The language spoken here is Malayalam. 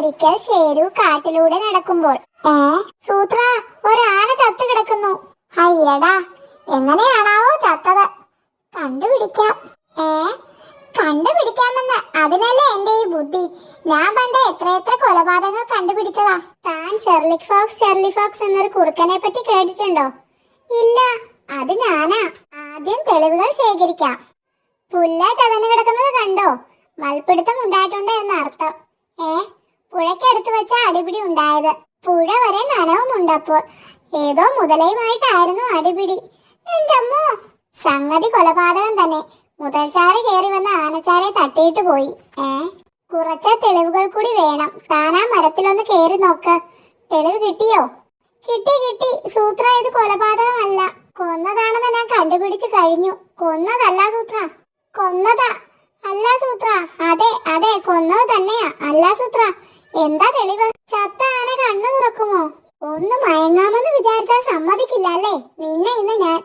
ഒരിക്കൽ ഷേരു കാട്ടിലൂടെ നടക്കുമ്പോൾ സൂത്ര, ഒരാന ചത്തു കിടക്കുന്നു. അയ്യടാ, എങ്ങനെയാണാവോ ചത്തത്? കണ്ടുപിടിക്കാം. കണ്ടുപിടിക്കാമെന്ന് അതിനല്ലേ എന്റെ ഈ ബുദ്ധി. ഞാൻ പണ്ട് എത്രയെത്ര കൊലപാതകങ്ങൾ കണ്ടുപിടിച്ചതാ. താൻ ഷെർലി ഫോക്സ് എന്നൊരു കുറുക്കനെ പറ്റി കേട്ടിട്ടുണ്ടോ? ഇല്ല, അത് ഞാനാ. ആദ്യം തെളിവുകൾ ശേഖരിക്കാം. പുല്ല ചതഞ്ഞു കിടക്കുന്നത് കണ്ടോ? മൽപിടുത്തം ഉണ്ടായിട്ടുണ്ട് എന്നർത്ഥം. പുഴയ്ക്കടുത്ത് വെച്ച അടിപിടി ഉണ്ടായത്. പുഴ വരെ നനവുമുണ്ട്. അപ്പോൾ ഏതോ മുതലയുമായിട്ടായിരുന്നു അടിപിടി. എന്റെ അമ്മോ, സംഗതി കൊലപാതകം തന്നെ. മുതൽച്ചാറ് കയറി വന്ന ആനച്ചാരെ തട്ടിയിട്ട് പോയി. കുറച്ച് തെളിവുകൾ കൂടി വേണം. താനാ മരത്തിലൊന്ന് കയറി നോക്ക്. തെളിവ് കിട്ടിയോ? കിട്ടി. സൂത്ര, ഇത് കൊലപാതകമല്ല, കൊന്നതാണെന്ന് ഞാൻ കണ്ടുപിടിച്ചു കഴിഞ്ഞു. കൊന്നതല്ല സൂത്ര. കൊന്നതാ. അല്ല സൂത്ര. അതെ, കൊന്നത് തന്നെയാ. അല്ല സൂത്ര. എന്താ തെളിവ്? ചത്ത ആന കണ്ണു തുറക്കുമോ? ഒന്ന് മയങ്ങാമെന്ന് വിചാരിച്ചാൽ സമ്മതിക്കില്ല അല്ലേ? നിന്നെ ഇന്ന് ഞാൻ